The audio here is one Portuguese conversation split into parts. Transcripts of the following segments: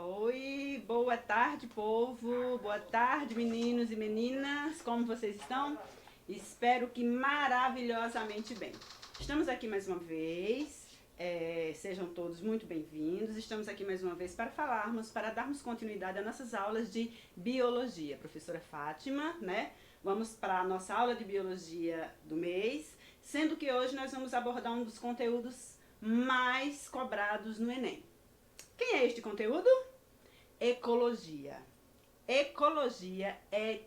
Oi, boa tarde, povo. Boa tarde, meninos e meninas. Como vocês estão? Espero que maravilhosamente bem. Estamos aqui mais uma vez. Sejam todos muito bem-vindos. Estamos aqui mais uma vez para darmos continuidade às nossas aulas de biologia. Professora Fátima, né? Vamos para a nossa aula de biologia do mês, sendo que hoje nós vamos abordar um dos conteúdos mais cobrados no Enem. Quem é este conteúdo? Ecologia. Ecologia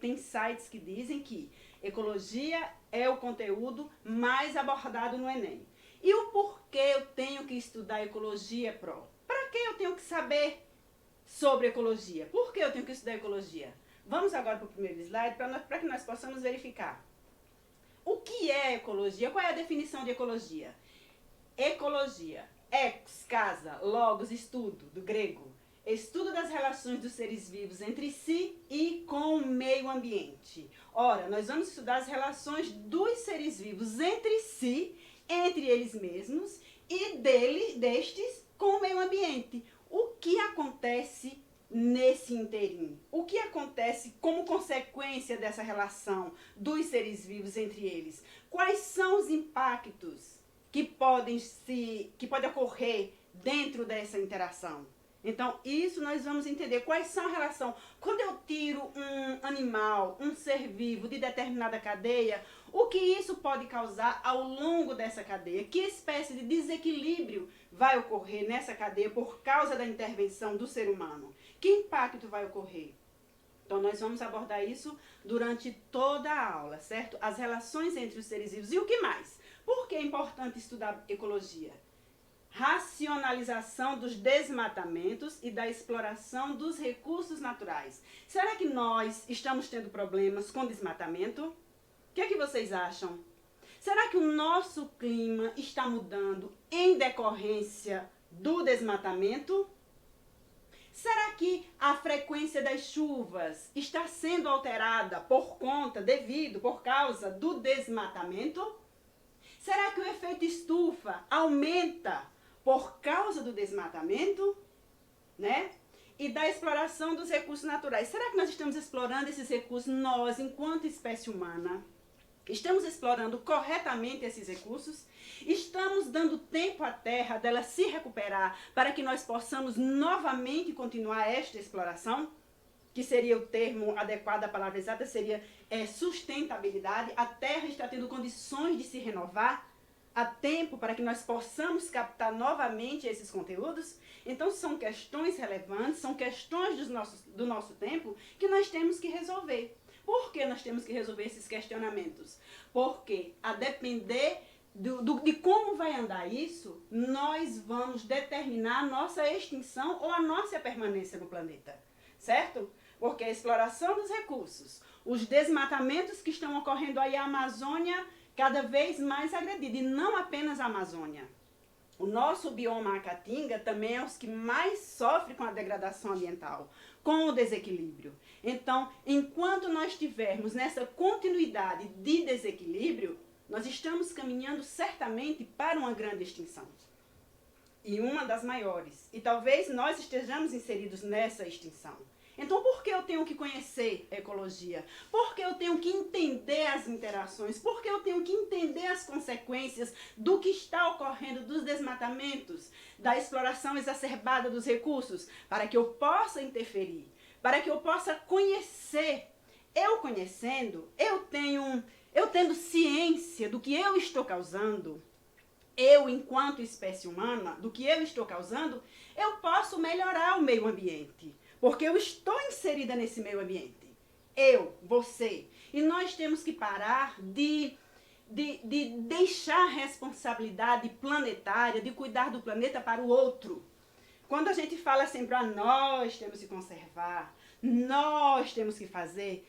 tem sites que dizem que ecologia é o conteúdo mais abordado no Enem. E o porquê eu tenho que estudar ecologia, Pro? Para que eu tenho que saber sobre ecologia? Por que eu tenho que estudar ecologia? Vamos agora para o primeiro slide para que nós possamos verificar. O que é ecologia? Qual é a definição de ecologia? Ecologia, ex, casa, logos, estudo, do grego. Estudo das relações dos seres vivos entre si e com o meio ambiente. Ora, nós vamos estudar as relações dos seres vivos entre si, entre eles mesmos, e destes com o meio ambiente. O que acontece nesse inteirinho? O que acontece como consequência dessa relação dos seres vivos entre eles? Quais são os impactos que podem ocorrer dentro dessa interação? Então, isso nós vamos entender. Quais são a relação? Quando eu tiro um animal, um ser vivo de determinada cadeia, o que isso pode causar ao longo dessa cadeia? Que espécie de desequilíbrio vai ocorrer nessa cadeia por causa da intervenção do ser humano? Que impacto vai ocorrer? Então, nós vamos abordar isso durante toda a aula, certo? As relações entre os seres vivos. E o que mais? Por que é importante estudar ecologia? Racionalização dos desmatamentos e da exploração dos recursos naturais. Será que nós estamos tendo problemas com desmatamento? O que é que vocês acham? Será que o nosso clima está mudando em decorrência do desmatamento? Será que a frequência das chuvas está sendo alterada por causa do desmatamento? Será que o efeito estufa aumenta por causa do desmatamento, né? E da exploração dos recursos naturais? Será que nós estamos explorando esses recursos, nós, enquanto espécie humana? Estamos explorando corretamente esses recursos? Estamos dando tempo à Terra dela se recuperar para que nós possamos novamente continuar esta exploração? Que seria o termo adequado, a palavra exata seria sustentabilidade. A Terra está tendo condições de se renovar a tempo para que nós possamos captar novamente esses conteúdos? Então são questões relevantes, são questões do nosso tempo que nós temos que resolver. Por que nós temos que resolver esses questionamentos? Porque a depender de como vai andar isso, nós vamos determinar a nossa extinção ou a nossa permanência no planeta, certo? Porque a exploração dos recursos, os desmatamentos que estão ocorrendo aí, a Amazônia cada vez mais agredida, e não apenas a Amazônia. O nosso bioma Caatinga também é os que mais sofre com a degradação ambiental, com o desequilíbrio. Então, enquanto nós estivermos nessa continuidade de desequilíbrio, nós estamos caminhando certamente para uma grande extinção. E uma das maiores. E talvez nós estejamos inseridos nessa extinção. Então, por que eu tenho que conhecer ecologia? Por que eu tenho que entender as interações? Por que eu tenho que entender as consequências do que está ocorrendo, dos desmatamentos, da exploração exacerbada dos recursos? Para que eu possa interferir, para que eu possa conhecer. Eu conhecendo, eu tendo ciência do que eu estou causando, eu, enquanto espécie humana, do que eu estou causando, eu posso melhorar o meio ambiente. Porque eu estou inserida nesse meio ambiente. Eu, você. E nós temos que parar de deixar a responsabilidade planetária, de cuidar do planeta para o outro. Quando a gente fala sempre, nós temos que conservar, nós temos que fazer,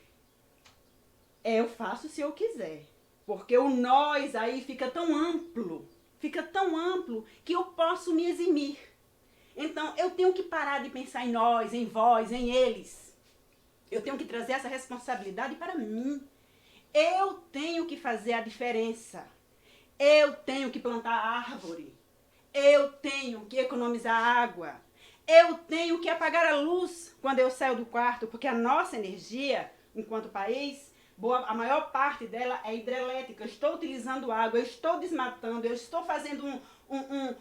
eu faço se eu quiser. Porque o nós aí fica tão amplo que eu posso me eximir. Então, eu tenho que parar de pensar em nós, em vós, em eles. Eu tenho que trazer essa responsabilidade para mim. Eu tenho que fazer a diferença. Eu tenho que plantar árvore. Eu tenho que economizar água. Eu tenho que apagar a luz quando eu saio do quarto, porque a nossa energia, enquanto país, a maior parte dela é hidrelétrica. Eu estou utilizando água, eu estou desmatando, eu estou fazendo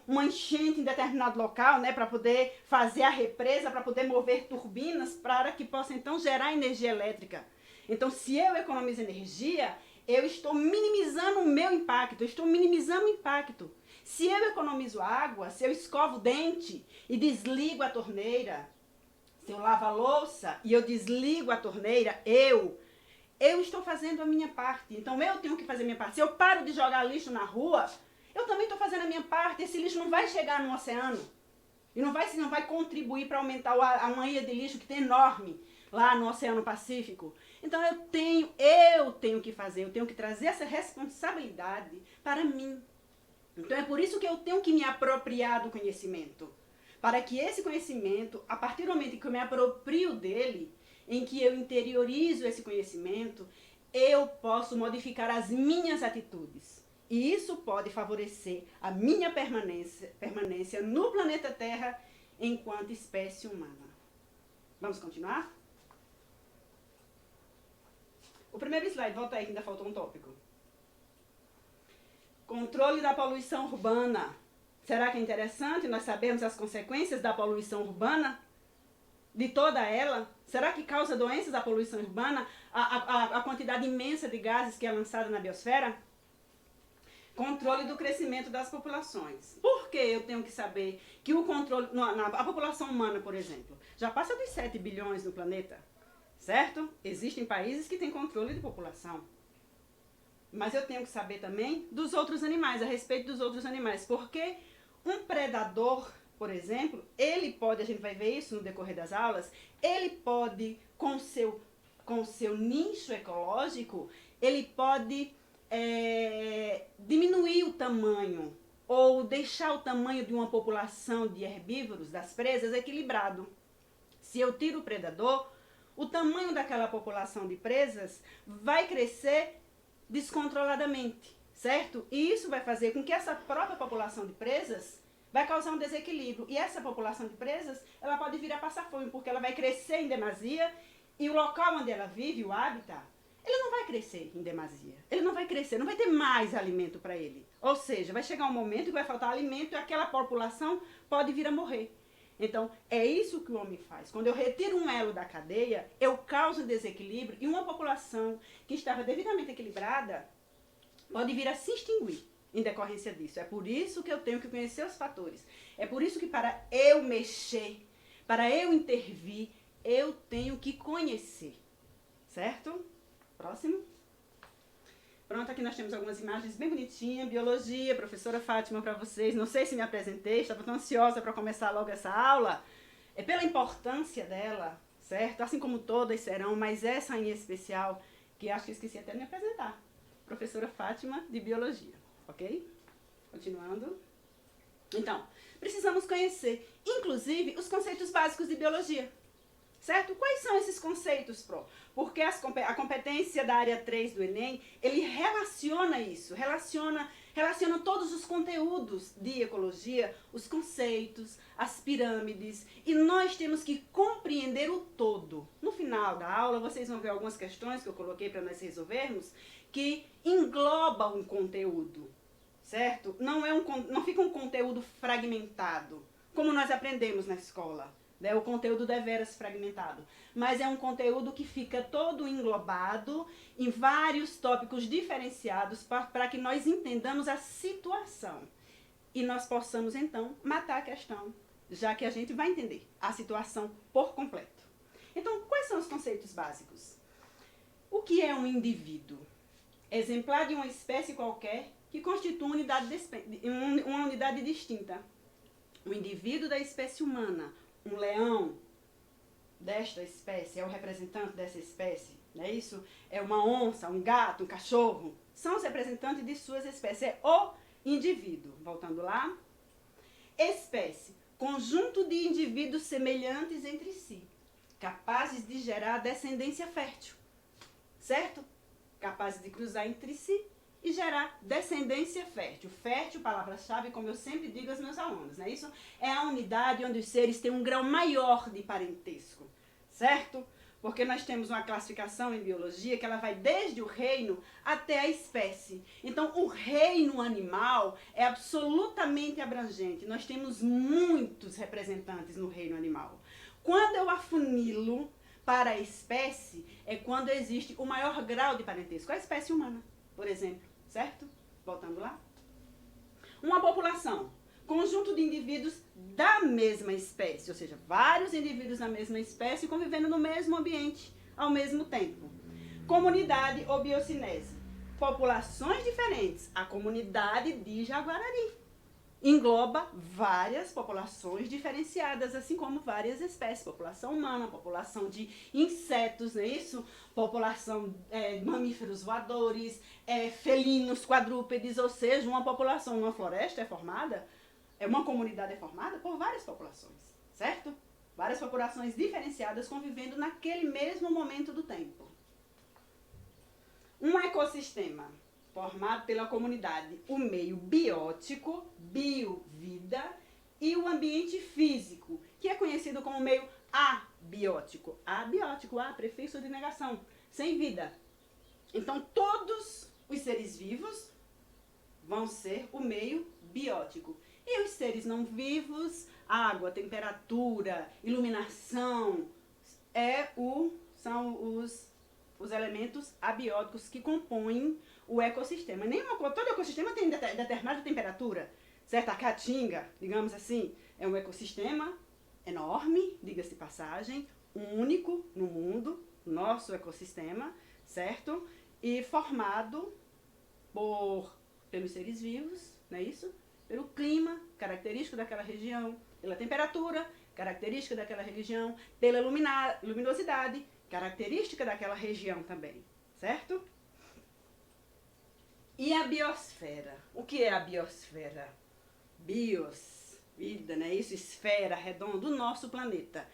uma enchente em determinado local, né, para poder fazer a represa, para poder mover turbinas, para que possa então gerar energia elétrica. Então, se eu economizo energia, eu estou minimizando o meu impacto, eu estou minimizando o impacto. Se eu economizo água, se eu escovo o dente e desligo a torneira, se eu lavo a louça e eu desligo a torneira, eu estou fazendo a minha parte. Então eu tenho que fazer a minha parte. Se eu paro de jogar lixo na rua, eu também estou fazendo a minha parte. Esse lixo não vai chegar no oceano. E não vai contribuir para aumentar uma ilha de lixo que tem enorme lá no Oceano Pacífico. Então eu tenho que fazer, eu tenho que trazer essa responsabilidade para mim. Então é por isso que eu tenho que me apropriar do conhecimento. Para que esse conhecimento, a partir do momento que eu me aproprio dele, em que eu interiorizo esse conhecimento, eu posso modificar as minhas atitudes. E isso pode favorecer a minha permanência no planeta Terra enquanto espécie humana. Vamos continuar? O primeiro slide, volta aí, ainda faltou um tópico. Controle da poluição urbana. Será que é interessante nós sabermos as consequências da poluição urbana? De toda ela? Será que causa doenças a poluição urbana? A quantidade imensa de gases que é lançada na biosfera? Controle do crescimento das populações. Por que eu tenho que saber que o controle... A população humana, por exemplo, já passa dos 7 bilhões no planeta, certo? Existem países que têm controle de população. Mas eu tenho que saber também dos outros animais, a respeito dos outros animais. Porque um predador, por exemplo, ele pode, a gente vai ver isso no decorrer das aulas, ele pode, com seu nicho ecológico, ele pode diminuir o tamanho ou deixar o tamanho de uma população de herbívoros, das presas, equilibrado. Se eu tiro o predador, o tamanho daquela população de presas vai crescer descontroladamente, certo? E isso vai fazer com que essa própria população de presas vai causar um desequilíbrio. E essa população de presas, ela pode vir a passar fome, porque ela vai crescer em demasia e o local onde ela vive, o hábitat, ele não vai crescer em demasia. Ele não vai crescer, não vai ter mais alimento para ele. Ou seja, vai chegar um momento que vai faltar alimento e aquela população pode vir a morrer. Então, é isso que o homem faz. Quando eu retiro um elo da cadeia, eu causo desequilíbrio e uma população que estava devidamente equilibrada pode vir a se extinguir em decorrência disso. É por isso que eu tenho que conhecer os fatores. É por isso que para eu mexer, para eu intervir, eu tenho que conhecer. Certo? Próximo. Pronto, aqui nós temos algumas imagens bem bonitinhas. Biologia, professora Fátima para vocês. Não sei se me apresentei, estava tão ansiosa para começar logo essa aula. É pela importância dela, certo? Assim como todas serão, mas essa em especial, que acho que esqueci até de me apresentar. Professora Fátima de Biologia, ok? Continuando. Então, precisamos conhecer, inclusive, os conceitos básicos de Biologia. Certo? Quais são esses conceitos, Pro? Porque a competência da área 3 do Enem, ele relaciona isso, relaciona todos os conteúdos de ecologia, os conceitos, as pirâmides, e nós temos que compreender o todo. No final da aula, vocês vão ver algumas questões que eu coloquei para nós resolvermos, que englobam um conteúdo, certo? Não fica um conteúdo fragmentado, como nós aprendemos na escola. O conteúdo deveras fragmentado, mas é um conteúdo que fica todo englobado em vários tópicos diferenciados para que nós entendamos a situação e nós possamos então matar a questão, já que a gente vai entender a situação por completo. Então, quais são os conceitos básicos? O que é um indivíduo? Exemplar de uma espécie qualquer que constitui uma unidade distinta. O indivíduo da espécie humana. Um leão desta espécie é o representante dessa espécie, não é isso? É uma onça, um gato, um cachorro. São os representantes de suas espécies. É o indivíduo. Voltando lá. Espécie. Conjunto de indivíduos semelhantes entre si. Capazes de gerar descendência fértil. Certo? Capazes de cruzar entre si e gerar descendência fértil. Fértil, palavra-chave, como eu sempre digo aos meus alunos, né? Isso é a unidade onde os seres têm um grau maior de parentesco, certo? Porque nós temos uma classificação em biologia que ela vai desde o reino até a espécie. Então, o reino animal é absolutamente abrangente. Nós temos muitos representantes no reino animal. Quando eu afunilo para a espécie, é quando existe o maior grau de parentesco. A espécie humana, por exemplo, certo? Voltando lá. Uma população, conjunto de indivíduos da mesma espécie, ou seja, vários indivíduos da mesma espécie convivendo no mesmo ambiente ao mesmo tempo. Comunidade ou biocinese, populações diferentes. A comunidade de Jaguarari engloba várias populações diferenciadas, assim como várias espécies. População humana, população de insetos, não é isso? População de mamíferos voadores, felinos, quadrúpedes, ou seja, uma população numa floresta uma comunidade é formada por várias populações, certo? Várias populações diferenciadas convivendo naquele mesmo momento do tempo. Um ecossistema formado pela comunidade, o meio biótico, bio-vida, e o ambiente físico, que é conhecido como meio abiótico. Abiótico, prefixo de negação, sem vida. Então, todos os seres vivos vão ser o meio biótico. E os seres não vivos, água, temperatura, iluminação, são os elementos abióticos que compõem o ecossistema. Todo ecossistema tem determinada temperatura, certo? A caatinga, digamos assim, é um ecossistema enorme, diga-se de passagem, único no mundo, nosso ecossistema, certo? E formado pelos seres vivos, não é isso? Pelo clima, característico daquela região, pela temperatura, característica daquela região, pela luminosidade, característica daquela região também, certo? E a biosfera? O que é a biosfera? Bios, vida, né? Isso, esfera redonda do nosso planeta,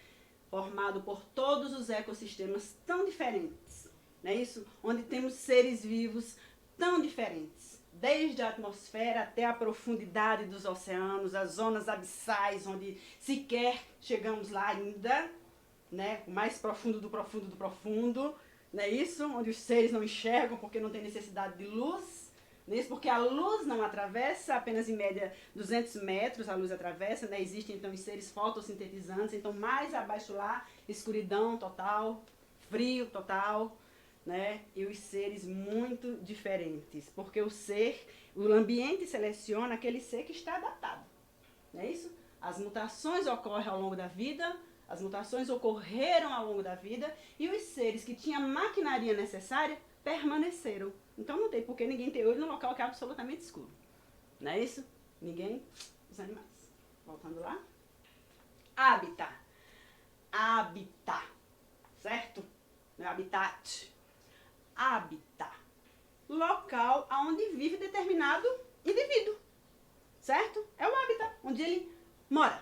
formado por todos os ecossistemas tão diferentes, não é isso? Onde temos seres vivos tão diferentes. Desde a atmosfera até a profundidade dos oceanos, as zonas abissais, onde sequer chegamos lá ainda, né? O mais profundo do profundo do profundo, não é isso? Onde os seres não enxergam porque não tem necessidade de luz, não é isso? Porque a luz não atravessa, apenas em média 200 metros a luz atravessa, né? Existem então os seres fotossintetizantes, então mais abaixo lá, escuridão total, frio total, né? E os seres muito diferentes, porque o ambiente seleciona aquele ser que está adaptado, não é isso? As mutações ocorrem ao longo da vida, as mutações ocorreram ao longo da vida e os seres que tinham a maquinaria necessária permaneceram. Então não tem por que ninguém ter olho no local que é absolutamente escuro, não é isso? Os animais. Voltando lá. Habitat, certo? Não é habitat. Habitat, local onde vive determinado indivíduo, certo? É o habitat, onde ele mora,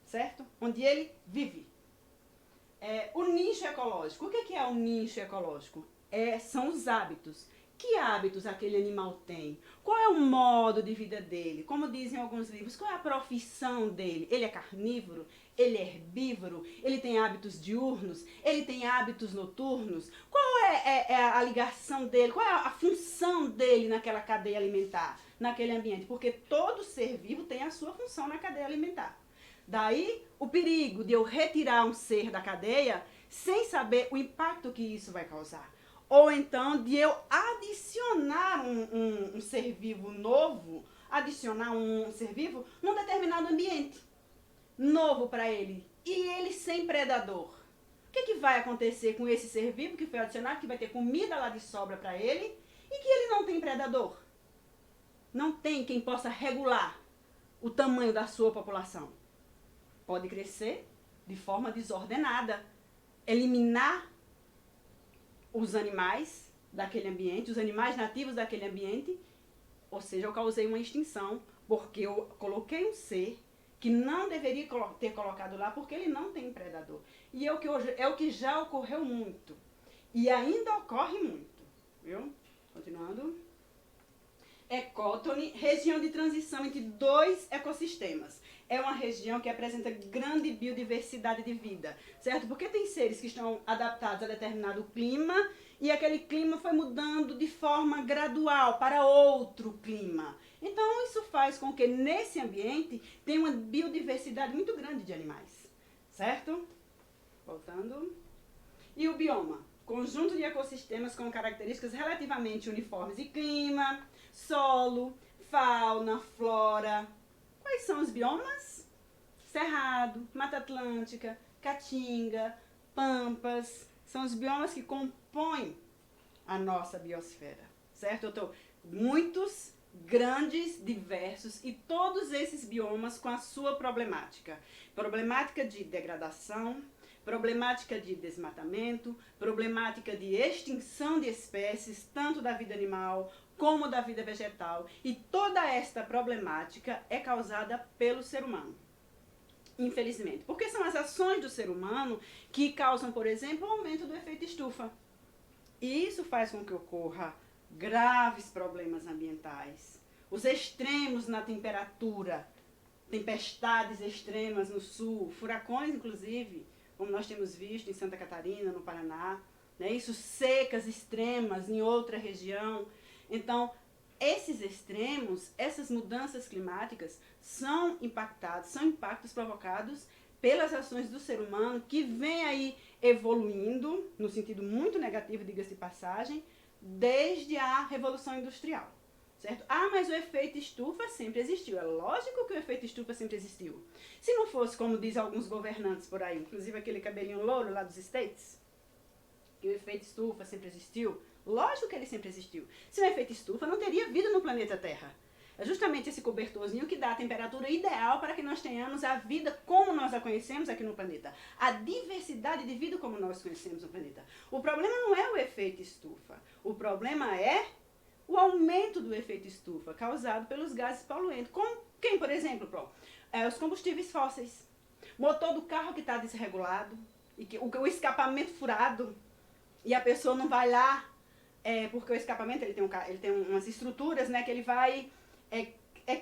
certo? Onde ele vive. O nicho ecológico. O que é o nicho ecológico? São os hábitos. Que hábitos aquele animal tem? Qual é o modo de vida dele? Como dizem alguns livros, qual é a profissão dele? Ele é carnívoro? Ele é herbívoro? Ele tem hábitos diurnos? Ele tem hábitos noturnos? Qual é a ligação dele? Qual é a função dele naquela cadeia alimentar, naquele ambiente? Porque todo ser vivo tem a sua função na cadeia alimentar. Daí o perigo de eu retirar um ser da cadeia sem saber o impacto que isso vai causar. Ou então de eu adicionar um ser vivo novo, adicionar um ser vivo num determinado ambiente novo para ele. E ele sem predador. O que vai acontecer com esse ser vivo que foi adicionado, que vai ter comida lá de sobra para ele e que ele não tem predador? Não tem quem possa regular o tamanho da sua população. Pode crescer de forma desordenada, eliminar os animais daquele ambiente, os animais nativos daquele ambiente, ou seja, eu causei uma extinção, porque eu coloquei um ser que não deveria ter colocado lá, porque ele não tem predador. E é o que já ocorreu muito. E ainda ocorre muito. Viu? Continuando. Ecótone, região de transição entre dois ecossistemas. É uma região que apresenta grande biodiversidade de vida, certo? Porque tem seres que estão adaptados a determinado clima e aquele clima foi mudando de forma gradual para outro clima. Então, isso faz com que nesse ambiente tenha uma biodiversidade muito grande de animais, certo? Voltando. E o bioma? Conjunto de ecossistemas com características relativamente uniformes de clima, solo, fauna, flora. Quais são os biomas? Cerrado, Mata Atlântica, Caatinga, Pampas. São os biomas que compõem a nossa biosfera, certo? Muitos, grandes, diversos e todos esses biomas com a sua problemática. Problemática de degradação, problemática de desmatamento, problemática de extinção de espécies, tanto da vida animal como da vida vegetal. E toda esta problemática é causada pelo ser humano, infelizmente. Porque são as ações do ser humano que causam, por exemplo, o aumento do efeito estufa. E isso faz com que ocorra graves problemas ambientais. Os extremos na temperatura, tempestades extremas no sul, furacões inclusive, como nós temos visto em Santa Catarina, no Paraná, né? Isso, secas extremas em outra região. Então, esses extremos, essas mudanças climáticas são impactos provocados pelas ações do ser humano, que vem aí evoluindo, no sentido muito negativo, diga-se de passagem, desde a Revolução Industrial. Certo? Ah, mas o efeito estufa sempre existiu. É lógico que o efeito estufa sempre existiu. Se não fosse, como dizem alguns governantes por aí, inclusive aquele cabelinho louro lá dos States, que o efeito estufa sempre existiu, lógico que ele sempre existiu. Se o efeito estufa, não teria vida no planeta Terra. É justamente esse cobertorzinho que dá a temperatura ideal para que nós tenhamos a vida como nós a conhecemos aqui no planeta. A diversidade de vida como nós conhecemos no planeta. O problema não é o efeito estufa. O problema é o aumento do efeito estufa causado pelos gases poluentes. Como quem, por exemplo, os combustíveis fósseis. Motor do carro que está desregulado, e que, o escapamento furado, e a pessoa não vai lá, porque o escapamento ele tem umas estruturas, né, que ele vai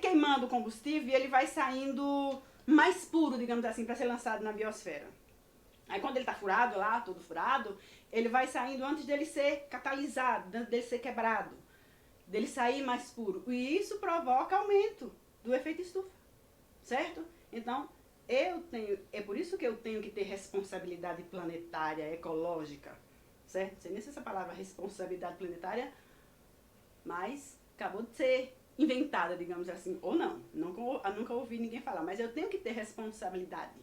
queimando o combustível e ele vai saindo mais puro, digamos assim, para ser lançado na biosfera. Aí quando ele está furado lá, todo furado, ele vai saindo antes dele ser catalisado, antes dele ser quebrado, dele sair mais puro. E isso provoca aumento do efeito estufa, certo? Então, é por isso que eu tenho que ter responsabilidade planetária, ecológica, certo? Não sei nem se essa palavra responsabilidade planetária, mas acabou de ser inventada, digamos assim, ou não. Nunca ouvi ninguém falar, mas eu tenho que ter responsabilidade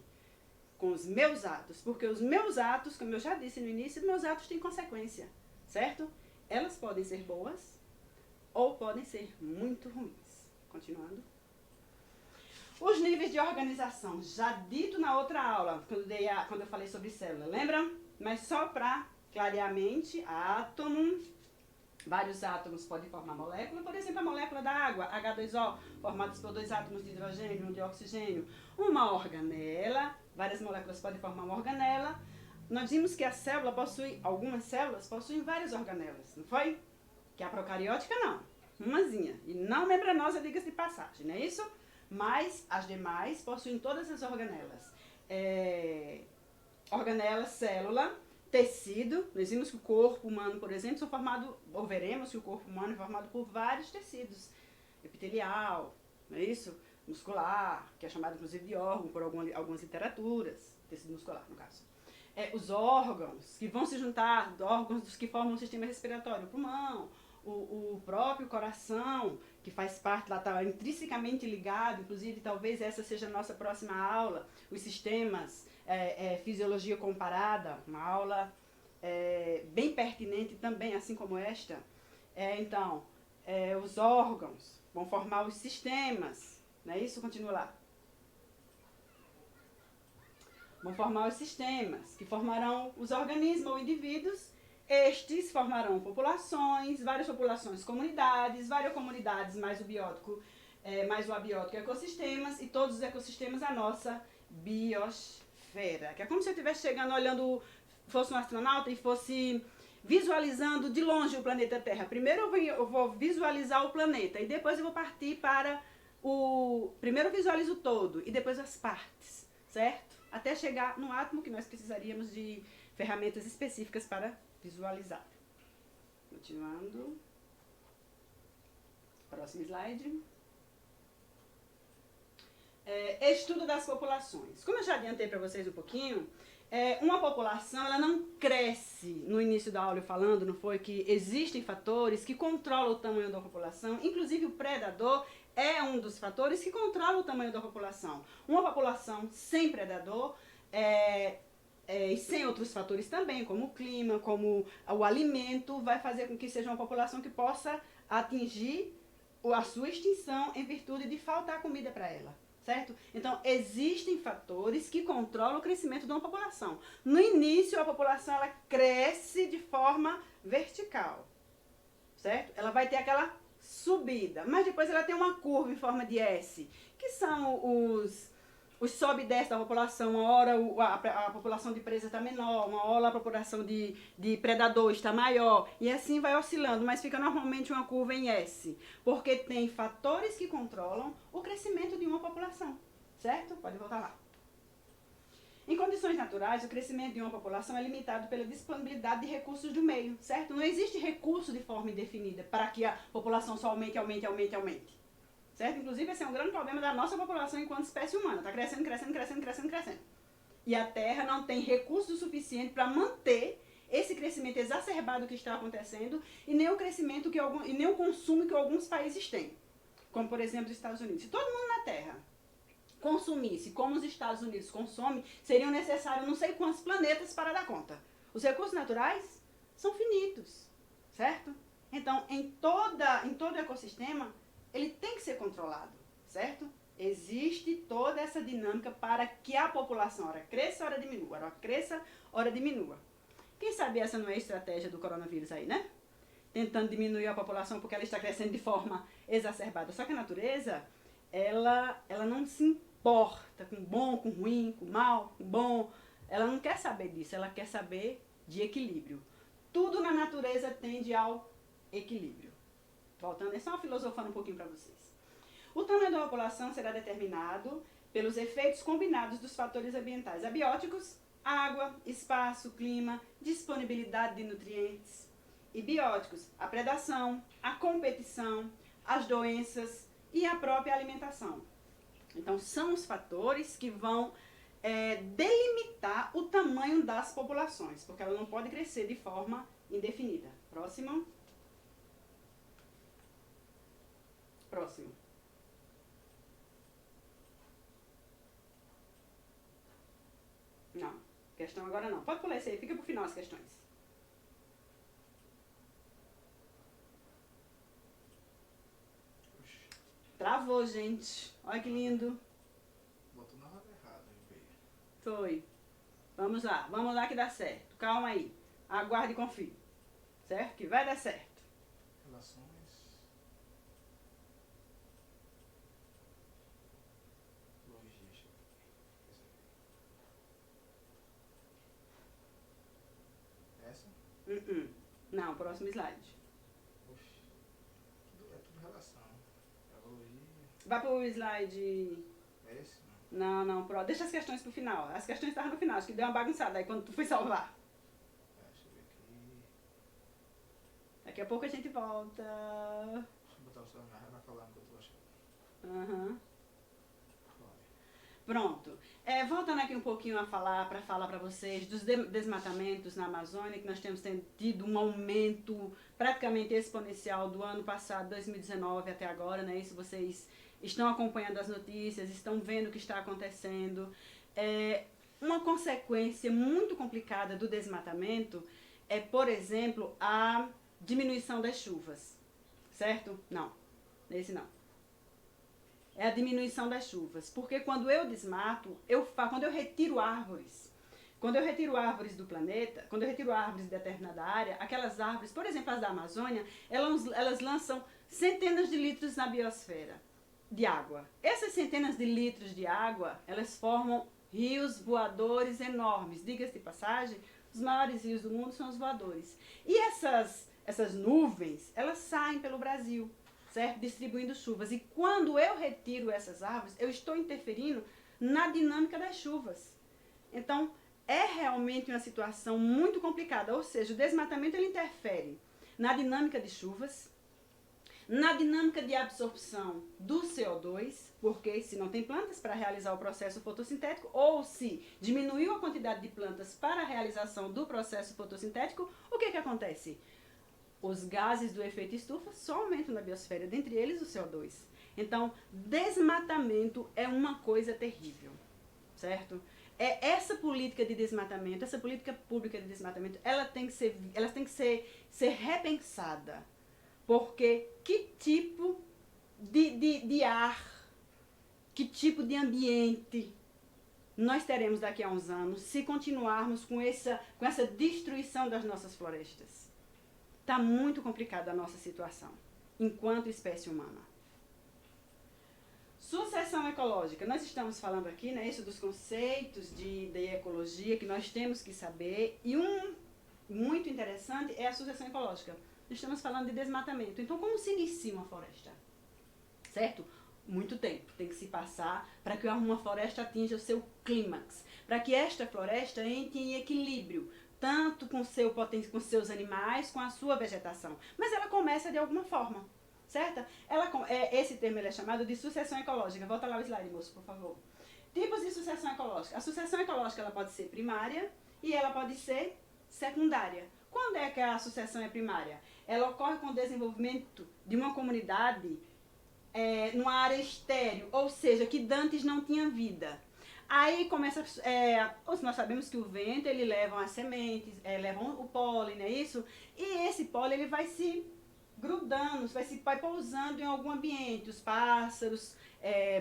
com os meus atos, porque os meus atos, como eu já disse no início, meus atos têm consequência, certo? Elas podem ser boas ou podem ser muito ruins. Continuando. Os níveis de organização, já dito na outra aula, quando eu falei sobre célula, lembra? Mas só para clarear a mente, átomo, vários átomos podem formar molécula, por exemplo, a molécula da água, H2O, formados por 2 átomos de hidrogênio e 1 de oxigênio. Uma organela, várias moléculas podem formar uma organela. Nós vimos que a célula algumas células possuem várias organelas, não foi? Que a procariótica não, umazinha. E não membranosa, diga-se de passagem, não é isso? Mas as demais possuem todas as organelas. Organela, célula, tecido. Nós vimos que o corpo humano, por exemplo, ou veremos que o corpo humano é formado por vários tecidos. Epitelial, não é isso? Muscular, que é chamado inclusive de órgão por algumas literaturas. Tecido muscular, no caso. Os órgãos, que vão se juntar, órgãos que formam o sistema respiratório, o pulmão, o próprio coração, que faz parte, lá está intrinsecamente ligado, inclusive talvez essa seja a nossa próxima aula, os sistemas, fisiologia comparada, uma aula bem pertinente também, assim como esta. Então, os órgãos vão formar os sistemas, não é isso? Continua lá. Vão formar os sistemas, que formarão os organismos ou indivíduos. Estes formarão populações, várias populações, comunidades, várias comunidades, mais o abiótico ecossistemas, e todos os ecossistemas a nossa biosfera. Que é como se eu estivesse chegando, olhando, fosse um astronauta e fosse visualizando de longe o planeta Terra. Primeiro eu vou visualizar o planeta e depois eu vou partir para o... Primeiro eu visualizo o todo e depois as partes, certo? Até chegar no átomo, que nós precisaríamos de ferramentas específicas para visualizar. Continuando. Próximo slide. Estudo das populações. Como eu já adiantei para vocês um pouquinho, uma população ela não cresce, no início da aula eu falando, não foi que existem fatores que controlam o tamanho da população, inclusive o predador é um dos fatores que controla o tamanho da população. Uma população sem predador e sem outros fatores também, como o clima, como o alimento, vai fazer com que seja uma população que possa atingir a sua extinção em virtude de faltar comida para ela. Certo? Então, existem fatores que controlam o crescimento de uma população. No início, a população ela cresce de forma vertical, certo? Ela vai ter aquela subida, mas depois ela tem uma curva em forma de S, que são os sobe e desce da população. Uma hora a população de presa está menor, uma hora a população de predador está maior, e assim vai oscilando, mas fica normalmente uma curva em S, porque tem fatores que controlam o crescimento de uma população, certo? Pode voltar lá. Em condições naturais, o crescimento de uma população é limitado pela disponibilidade de recursos do meio, certo? Não existe recurso de forma indefinida para que a população só aumente. Certo? Inclusive, esse é um grande problema da nossa população enquanto espécie humana. Está crescendo. E a Terra não tem recurso suficiente para manter esse crescimento exacerbado que está acontecendo e nem o crescimento e nem o consumo que alguns países têm. Como, por exemplo, os Estados Unidos. Se todo mundo na Terra consumisse como os Estados Unidos consomem, seriam necessários não sei quantos planetas para dar conta. Os recursos naturais são finitos, certo? Então, em todo ecossistema, ele tem que ser controlado, certo? Existe toda essa dinâmica para que a população, ora cresça, ora diminua, ora cresça, ora diminua. Quem sabe essa não é a estratégia do coronavírus aí, né? Tentando diminuir a população porque ela está crescendo de forma exacerbada. Só que a natureza, ela não se importa com bom, com ruim, com mal, com bom. Ela não quer saber disso, ela quer saber de equilíbrio. Tudo na natureza tende ao equilíbrio. Voltando, é só filosofando um pouquinho para vocês. O tamanho da população será determinado pelos efeitos combinados dos fatores ambientais abióticos, água, espaço, clima, disponibilidade de nutrientes, e bióticos, a predação, a competição, as doenças e a própria alimentação. Então, são os fatores que vão delimitar o tamanho das populações, porque ela não pode crescer de forma indefinida. Próximo. Não, questão agora não. Pode pular isso aí, fica pro final as questões. Travou, gente. Olha que lindo. Botou na hora errada, Foi. Vamos lá que dá certo. Calma aí. Aguarde e confie. Certo? Que vai dar certo. Relações. Logística. Essa? Não, próximo slide. Oxe. É tudo relação. Ecologia. Vai pro slide. É esse? Não. Não, deixa as questões pro final. As questões estavam no final, acho que deu uma bagunçada aí quando tu foi salvar. Deixa eu ver aqui. Daqui a pouco a gente volta. Deixa eu botar o celular, vai falando que eu tô achando. Pronto. Voltando aqui um pouquinho para falar para vocês dos desmatamentos na Amazônia, que nós temos tido um aumento praticamente exponencial do ano passado, 2019 até agora, né? Isso vocês estão acompanhando as notícias, estão vendo o que está acontecendo. Uma consequência muito complicada do desmatamento é, por exemplo, a diminuição das chuvas, certo? Não, esse não. É a diminuição das chuvas, porque quando eu desmato, quando eu retiro árvores do planeta, quando eu retiro árvores de determinada área, aquelas árvores, por exemplo, as da Amazônia, elas lançam centenas de litros na biosfera de água. Essas centenas de litros de água, elas formam rios voadores enormes. Diga-se de passagem, Os maiores rios do mundo são os voadores. E essas nuvens, elas saem pelo Brasil, certo? Distribuindo chuvas. E quando eu retiro essas árvores, eu estou interferindo na dinâmica das chuvas. Então, é realmente uma situação muito complicada. Ou seja, o desmatamento ele interfere na dinâmica de chuvas, na dinâmica de absorção do CO2, porque se não tem plantas para realizar o processo fotossintético, ou se diminuiu a quantidade de plantas para a realização do processo fotossintético, o que acontece? Os gases do efeito estufa só aumentam na biosfera, dentre eles o CO2. Então, desmatamento é uma coisa terrível, certo? Essa política de desmatamento, essa política pública de desmatamento, ela tem que ser repensada. Porque que tipo de ar, que tipo de ambiente nós teremos daqui a uns anos se continuarmos com essa destruição das nossas florestas? Está muito complicada a nossa situação, enquanto espécie humana. Sucessão ecológica. Nós estamos falando aqui, né, isso dos conceitos de ecologia que nós temos que saber. E um muito interessante é a sucessão ecológica. Estamos falando de desmatamento. Então, como se inicia uma floresta? Certo? Muito tempo tem que se passar para que uma floresta atinja o seu clímax. Para que esta floresta entre em equilíbrio, tanto com seus animais, com a sua vegetação. Mas ela começa de alguma forma, certo? Esse termo ele é chamado de sucessão ecológica. Volta lá o slide, moço, por favor. Tipos de sucessão ecológica. A sucessão ecológica ela pode ser primária e ela pode ser secundária. Quando é que a sucessão é primária? Ela ocorre com o desenvolvimento de uma comunidade numa área estéril, ou seja, que dantes não tinha vida. Aí começa, nós sabemos que o vento, ele leva as sementes, leva o pólen, não é isso? E esse pólen, ele vai se grudando, vai pousando em algum ambiente. Os pássaros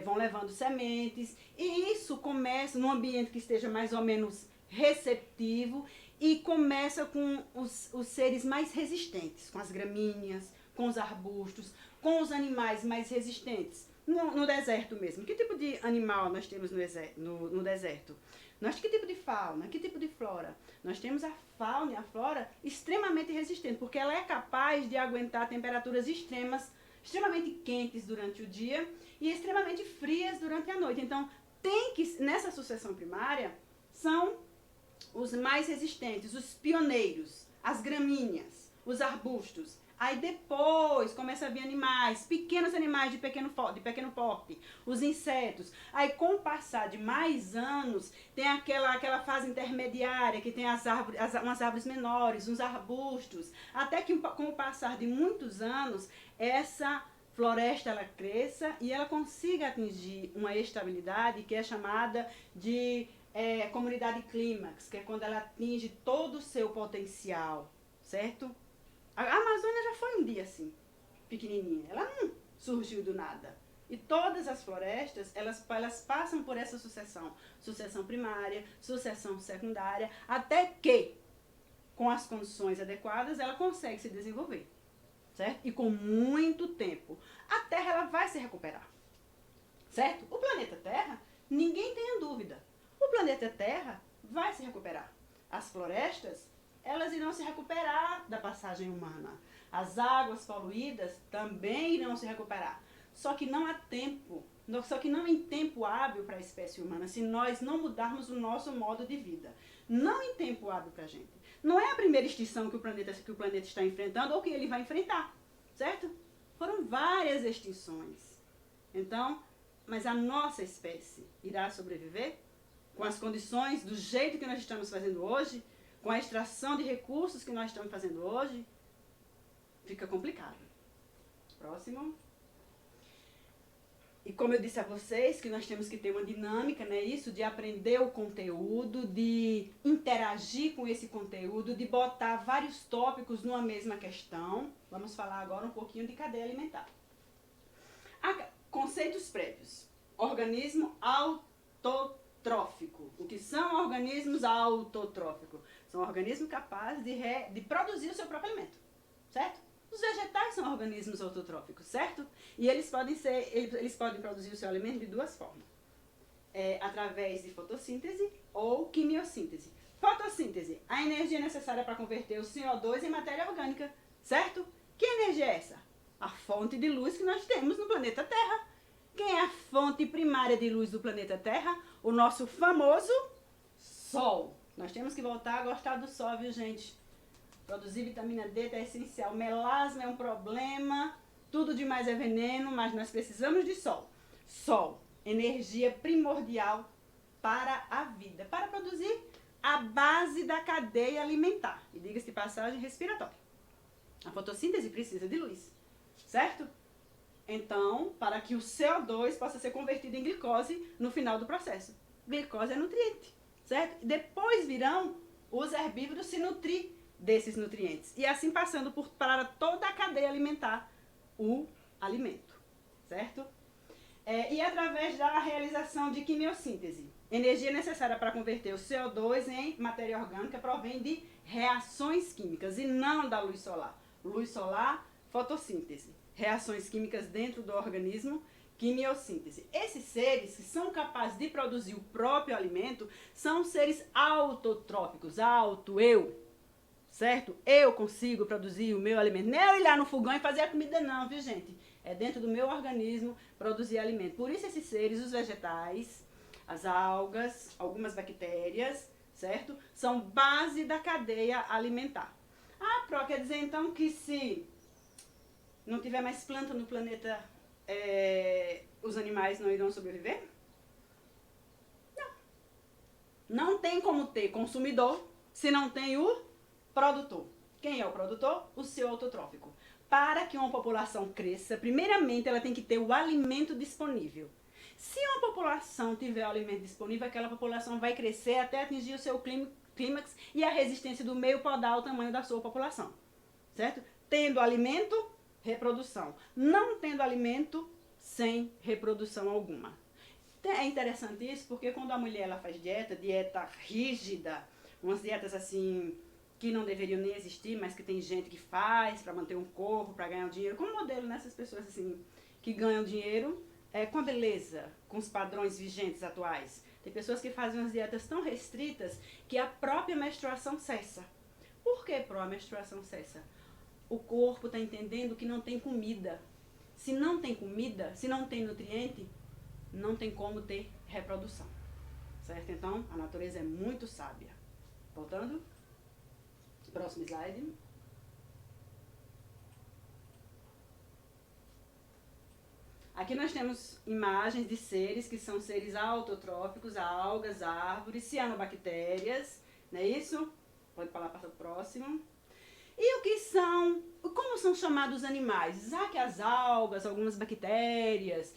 vão levando sementes, e isso começa num ambiente que esteja mais ou menos receptivo, e começa com os seres mais resistentes, com as gramíneas, com os arbustos, com os animais mais resistentes. No deserto mesmo. Que tipo de animal nós temos no deserto? Que tipo de fauna? Que tipo de flora? Nós temos a fauna e a flora extremamente resistente, porque ela é capaz de aguentar temperaturas extremamente quentes durante o dia e extremamente frias durante a noite. Então, nessa sucessão primária, são os mais resistentes, os pioneiros, as gramíneas, os arbustos. Aí depois começa a vir animais, pequenos animais de pequeno porte, os insetos. Aí com o passar de mais anos, tem aquela fase intermediária, que tem umas árvores menores, uns arbustos. Até que com o passar de muitos anos, essa floresta ela cresça e ela consiga atingir uma estabilidade que é chamada de comunidade clímax, que é quando ela atinge todo o seu potencial, certo? A Amazônia já foi um dia assim, pequenininha, ela não surgiu do nada. E todas as florestas, elas passam por essa sucessão primária, sucessão secundária, até que, com as condições adequadas, ela consegue se desenvolver, certo? E com muito tempo, a Terra ela vai se recuperar, certo? O planeta Terra, ninguém tenha dúvida, o planeta Terra vai se recuperar. As florestas, elas irão se recuperar da passagem humana. As águas poluídas também irão se recuperar. Só que não há tempo, só que não em tempo hábil para a espécie humana, se nós não mudarmos o nosso modo de vida. Não em tempo hábil para a gente. Não é a primeira extinção que o planeta está enfrentando ou que ele vai enfrentar, certo? Foram várias extinções. Então, mas a nossa espécie irá sobreviver com as condições do jeito que nós estamos fazendo hoje, com a extração de recursos que nós estamos fazendo hoje? Fica complicado. Próximo. E como eu disse a vocês, que nós temos que ter uma dinâmica, né? Isso de aprender o conteúdo, de interagir com esse conteúdo, de botar vários tópicos numa mesma questão. Vamos falar agora um pouquinho de cadeia alimentar. Conceitos prévios. Organismo autotrófico. O que são organismos autotróficos? São organismos capazes de produzir o seu próprio alimento, certo? Os vegetais são organismos autotróficos, certo? E eles podem produzir o seu alimento de duas formas. Através de fotossíntese ou quimiossíntese. Fotossíntese, a energia necessária para converter o CO2 em matéria orgânica, certo? Que energia é essa? A fonte de luz que nós temos no planeta Terra. Quem é a fonte primária de luz do planeta Terra? O nosso famoso Sol. Nós temos que voltar a gostar do Sol, viu, gente? Produzir vitamina D é essencial. Melasma é um problema, tudo demais é veneno, mas nós precisamos de Sol. Sol, energia primordial para a vida, para produzir a base da cadeia alimentar. E diga-se de passagem, respiratória. A fotossíntese precisa de luz, certo? Então, para que o CO2 possa ser convertido em glicose no final do processo. Glicose é nutriente, certo? E depois virão os herbívoros se nutrir desses nutrientes. E assim passando para toda a cadeia alimentar o alimento, certo? E através da realização de quimiossíntese. Energia necessária para converter o CO2 em matéria orgânica provém de reações químicas e não da luz solar. Luz solar, fotossíntese. Reações químicas dentro do organismo, quimiossíntese. Esses seres que são capazes de produzir o próprio alimento são seres autotróficos, eu, certo? Eu consigo produzir o meu alimento. Não é eu ir lá no fogão e fazer a comida não, viu, gente? É dentro do meu organismo produzir alimento. Por isso esses seres, os vegetais, as algas, algumas bactérias, certo? São base da cadeia alimentar. Ah, Pro, quer dizer então que se não tiver mais planta no planeta, os animais não irão sobreviver? Não. Não tem como ter consumidor se não tem o produtor. Quem é o produtor? O seu autotrófico. Para que uma população cresça, primeiramente ela tem que ter o alimento disponível. Se uma população tiver o alimento disponível, aquela população vai crescer até atingir o seu clímax e a resistência do meio pode dar o tamanho da sua população. Certo? Tendo alimento, reprodução. Não tendo alimento, sem reprodução alguma. É interessante isso porque quando a mulher ela faz dieta rígida, umas dietas assim que não deveriam nem existir, mas que tem gente que faz para manter um corpo, para ganhar um dinheiro, como modelo nessas pessoas assim que ganham dinheiro com a beleza, com os padrões vigentes atuais. Tem pessoas que fazem umas dietas tão restritas que a própria menstruação cessa. Por que a menstruação cessa? O corpo está entendendo que não tem comida. Se não tem comida, se não tem nutriente, não tem como ter reprodução. Certo? Então, a natureza é muito sábia. Voltando. Próximo slide. Aqui nós temos imagens de seres que são seres autotróficos, algas, árvores, cianobactérias, não é isso? Pode falar para o próximo. E o que são, como são chamados os animais? Já que as algas, algumas bactérias,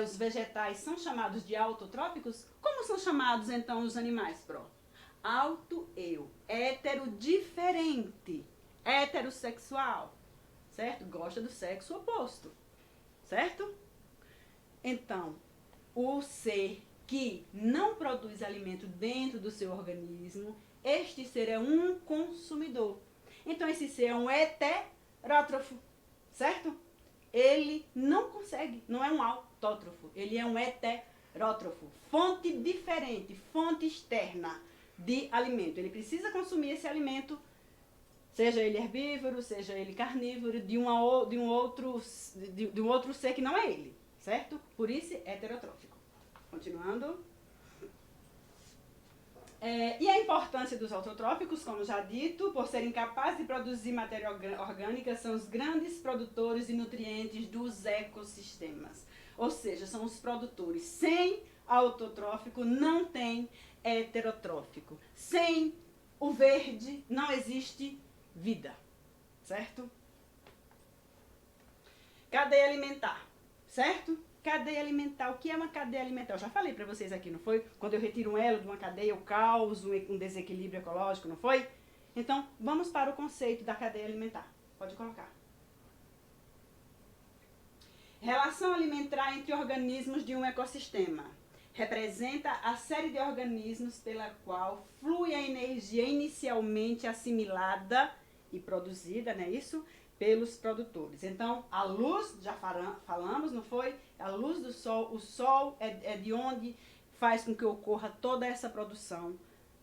os vegetais são chamados de autotróficos, como são chamados então os animais, Pro? Auto-eu, hétero-diferente, heterossexual, certo? Gosta do sexo oposto, certo? Então, o ser que não produz alimento dentro do seu organismo, este ser é um consumidor. Então, esse ser é um heterótrofo, certo? Ele não consegue, não é um autótrofo, ele é um heterótrofo, fonte diferente, fonte externa de alimento. Ele precisa consumir esse alimento, seja ele herbívoro, seja ele carnívoro, de um outro ser que não é ele, certo? Por isso, heterotrófico. Continuando. E a importância dos autotróficos, como já dito, por serem capazes de produzir matéria orgânica, são os grandes produtores de nutrientes dos ecossistemas. Ou seja, são os produtores. Sem autotrófico não tem heterotrófico. Sem o verde não existe vida, certo? Cadeia alimentar, certo? Cadeia alimentar, o que é uma cadeia alimentar? Eu já falei para vocês aqui, não foi? Quando eu retiro um elo de uma cadeia, eu causo um desequilíbrio ecológico, não foi? Então, vamos para o conceito da cadeia alimentar. Pode colocar. Relação alimentar entre organismos de um ecossistema. Representa a série de organismos pela qual flui a energia inicialmente assimilada e produzida, não é isso? Pelos produtores. Então, a luz, já falamos, não foi? A luz do sol, o sol é de onde faz com que ocorra toda essa produção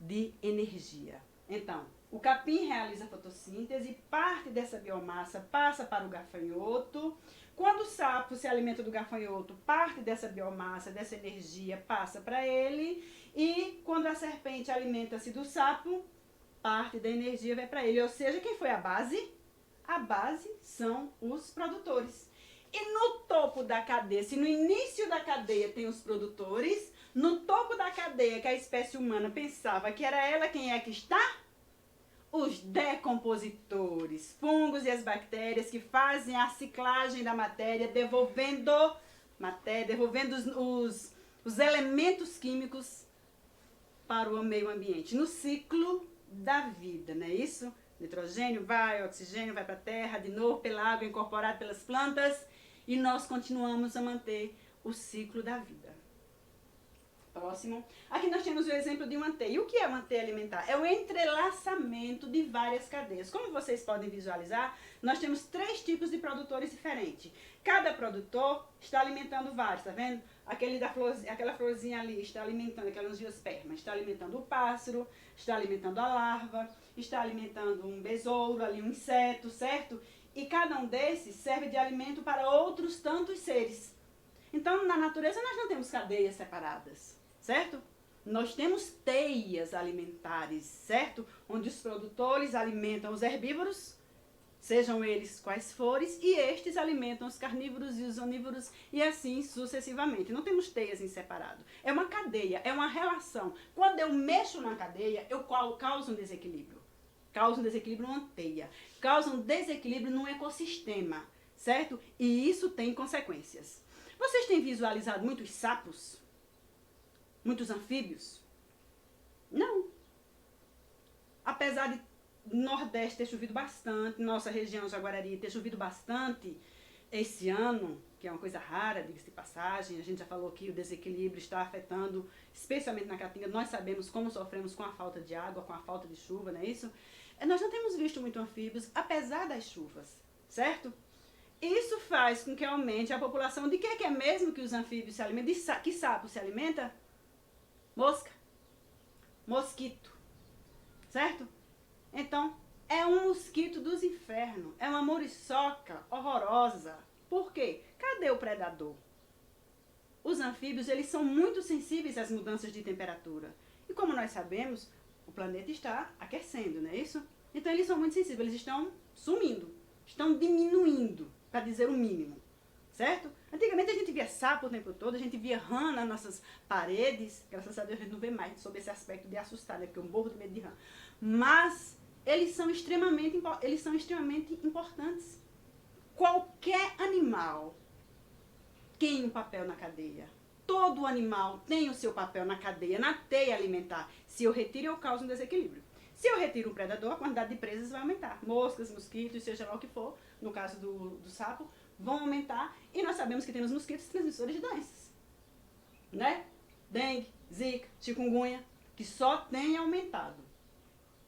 de energia. Então, o capim realiza fotossíntese, parte dessa biomassa passa para o gafanhoto. Quando o sapo se alimenta do gafanhoto, parte dessa biomassa, dessa energia passa para ele. E quando a serpente alimenta-se do sapo, parte da energia vai para ele. Ou seja, quem foi a base? A base são os produtores. E no topo da cadeia, se no início da cadeia tem os produtores, no topo da cadeia que a espécie humana pensava que era ela, quem é que está? Os decompositores, fungos e as bactérias que fazem a ciclagem da matéria, devolvendo os elementos químicos para o meio ambiente, no ciclo da vida, não é isso? Nitrogênio vai, oxigênio vai para a terra, de novo pela água, incorporado pelas plantas, e nós continuamos a manter o ciclo da vida. Próximo. Aqui nós temos o exemplo de uma teia. E o que é uma teia alimentar? É o entrelaçamento de várias cadeias. Como vocês podem visualizar, nós temos 3 tipos de produtores diferentes. Cada produtor está alimentando vários, tá vendo? Aquela florzinha ali está alimentando, aquela angiosperma, está alimentando o pássaro, está alimentando a larva, está alimentando um besouro ali, um inseto, certo? E cada um desses serve de alimento para outros tantos seres. Então, na natureza, nós não temos cadeias separadas, certo? Nós temos teias alimentares, certo? Onde os produtores alimentam os herbívoros, sejam eles quais forem, e estes alimentam os carnívoros e os onívoros, e assim sucessivamente. Não temos teias em separado. É uma cadeia, é uma relação. Quando eu mexo na cadeia, eu causo um desequilíbrio. Causa um desequilíbrio numa teia. Causa um desequilíbrio num ecossistema, certo? E isso tem consequências. Vocês têm visualizado muitos sapos? Muitos anfíbios? Não. Apesar de no Nordeste ter chovido bastante, nossa região Jaguarari ter chovido bastante esse ano, que é uma coisa rara, diga-se de passagem, a gente já falou que o desequilíbrio está afetando, especialmente na Caatinga, nós sabemos como sofremos com a falta de água, com a falta de chuva, não é isso? Nós não temos visto muito anfíbios, apesar das chuvas, certo? Isso faz com que aumente a população de que é mesmo que os anfíbios se alimentam? De que sapo se alimenta? Mosca. Mosquito. Certo? Então, é um mosquito dos infernos. É uma muriçoca horrorosa. Por quê? Cadê o predador? Os anfíbios, eles são muito sensíveis às mudanças de temperatura. E como nós sabemos, o planeta está aquecendo, não é isso? Então, eles são muito sensíveis. Eles estão sumindo. Estão diminuindo, para dizer o mínimo, certo? Antigamente a gente via sapo o tempo todo, a gente via rã nas nossas paredes, graças a Deus a gente não vê mais sobre esse aspecto de assustar, né? Porque eu morro de medo de rã. Mas eles são extremamente importantes. Qualquer animal tem um papel na cadeia. Todo animal tem o seu papel na cadeia, na teia alimentar. Se eu retiro, eu causo um desequilíbrio. Se eu retiro um predador, a quantidade de presas vai aumentar. Moscas, mosquitos, seja lá o que for, no caso do sapo, vão aumentar. E nós sabemos que temos mosquitos transmissores de doenças. Né? Dengue, zika, chikungunya, que só tem aumentado.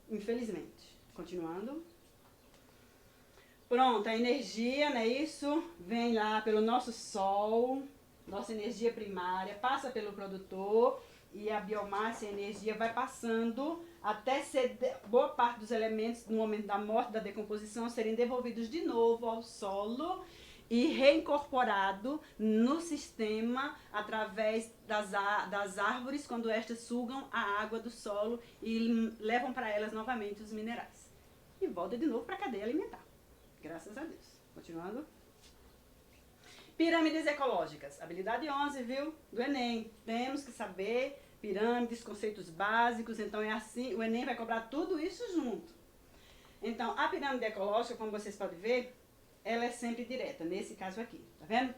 Infelizmente. Continuando. Pronto, a energia, não é isso? Vem lá pelo nosso sol, nossa energia primária, passa pelo produtor. E a biomassa e a energia vai passando até ser boa parte dos elementos, no momento da morte, da decomposição, serem devolvidos de novo ao solo e reincorporado no sistema através das árvores, quando estas sugam a água do solo e levam para elas novamente os minerais. E volta de novo para a cadeia alimentar. Graças a Deus. Continuando. Pirâmides ecológicas. Habilidade 11, viu? Do Enem. Temos que saber pirâmides, conceitos básicos. Então é assim, o Enem vai cobrar tudo isso junto. Então, a pirâmide ecológica, como vocês podem ver, ela é sempre direta, nesse caso aqui. Tá vendo?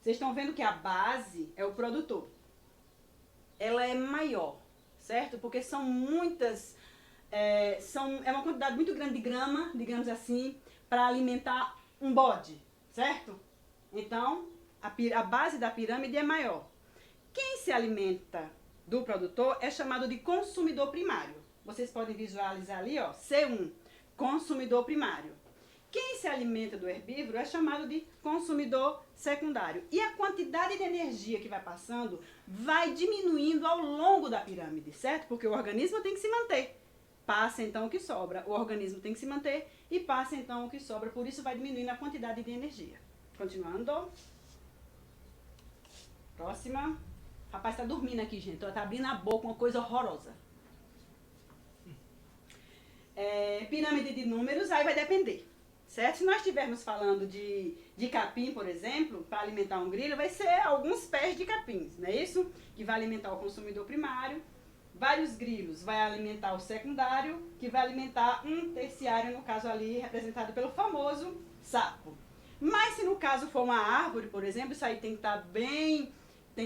Vocês estão vendo que a base é o produtor. Ela é maior, certo? Porque são muitas, é uma quantidade muito grande de grama, digamos assim, para alimentar um bode, certo? Então, a base da pirâmide é maior. Quem se alimenta do produtor é chamado de consumidor primário. Vocês podem visualizar ali, ó, C1, consumidor primário. Quem se alimenta do herbívoro é chamado de consumidor secundário. E a quantidade de energia que vai passando vai diminuindo ao longo da pirâmide, certo? Porque o organismo tem que se manter. Passa então o que sobra. O organismo tem que se manter e passa então o que sobra. Por isso vai diminuindo a quantidade de energia. Continuando. Próxima. O rapaz está dormindo aqui, gente. Está abrindo a boca, uma coisa horrorosa. Pirâmide de números, aí vai depender. Certo? Se nós estivermos falando de capim, por exemplo, para alimentar um grilo, vai ser alguns pés de capins, não é isso? Que vai alimentar o consumidor primário. Vários grilos vai alimentar o secundário, que vai alimentar um terciário, no caso ali, representado pelo famoso sapo. Mas se no caso for uma árvore, por exemplo, isso aí tem que estar bem...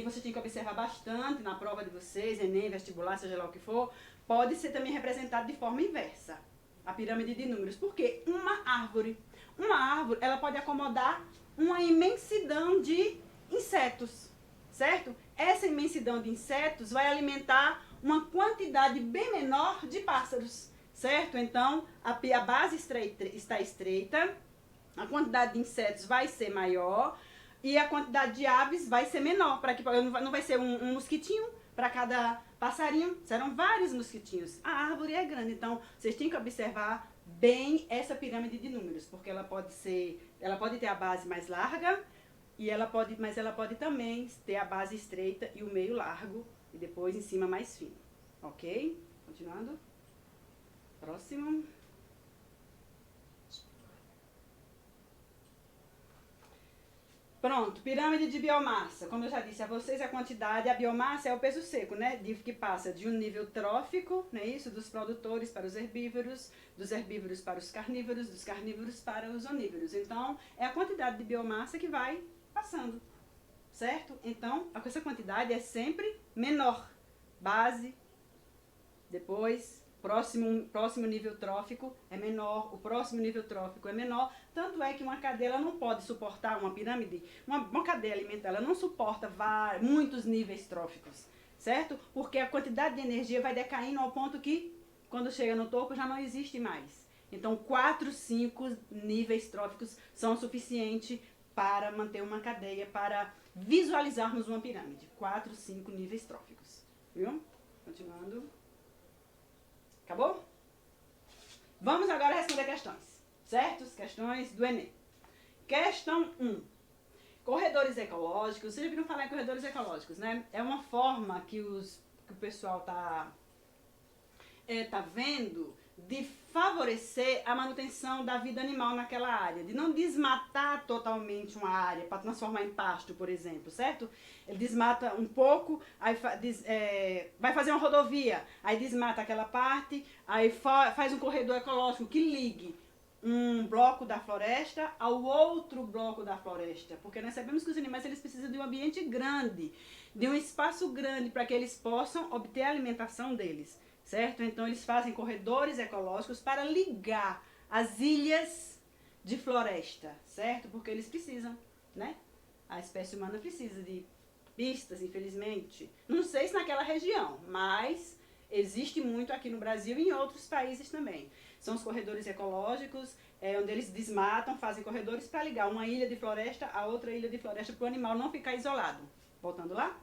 Você tem que observar bastante na prova de vocês, Enem, vestibular, seja lá o que for. Pode ser também representado de forma inversa. A pirâmide de números. Porque uma árvore, ela pode acomodar uma imensidão de insetos, certo? Essa imensidão de insetos vai alimentar uma quantidade bem menor de pássaros, certo? Então, a base está estreita, a quantidade de insetos vai ser maior e a quantidade de aves vai ser menor, para que não vai ser um mosquitinho para cada passarinho, serão vários mosquitinhos. A árvore é grande, então vocês têm que observar bem essa pirâmide de números, porque ela pode ter a base mais larga mas ela pode também ter a base estreita e o meio largo e depois em cima mais fino. Ok? Continuando. Próximo. Pronto, pirâmide de biomassa. Como eu já disse a vocês, a quantidade, a biomassa é o peso seco, né? Que passa de um nível trófico, né? Isso, dos produtores para os herbívoros, dos herbívoros para os carnívoros, dos carnívoros para os onívoros. Então, é a quantidade de biomassa que vai passando, certo? Então, essa quantidade é sempre menor. Base, depois... Próximo nível trófico é menor, o próximo nível trófico é menor, tanto é que uma cadeia ela não pode suportar uma pirâmide, uma cadeia alimentar, ela não suporta muitos níveis tróficos, certo? Porque a quantidade de energia vai decaindo ao ponto que, quando chega no topo, já não existe mais. Então, 4, 5 níveis tróficos são suficientes para manter uma cadeia, para visualizarmos uma pirâmide. 4, 5 níveis tróficos, viu? Continuando. Acabou? Vamos agora responder questões, certo? Questões do Enem. Questão 1. Corredores ecológicos. Vocês já viram falar em corredores ecológicos, né? É uma forma que o pessoal tá vendo de favorecer a manutenção da vida animal naquela área, de não desmatar totalmente uma área para transformar em pasto, por exemplo, certo? Ele desmata um pouco, aí vai fazer uma rodovia, aí desmata aquela parte, aí faz um corredor ecológico que ligue um bloco da floresta ao outro bloco da floresta, porque nós sabemos que os animais eles precisam de um ambiente grande, de um espaço grande para que eles possam obter a alimentação deles. Certo? Então, eles fazem corredores ecológicos para ligar as ilhas de floresta, certo? Porque eles precisam, né? A espécie humana precisa de pistas, infelizmente. Não sei se naquela região, mas existe muito aqui no Brasil e em outros países também. São os corredores ecológicos, onde eles desmatam, fazem corredores para ligar uma ilha de floresta a outra ilha de floresta para o animal não ficar isolado. Voltando lá.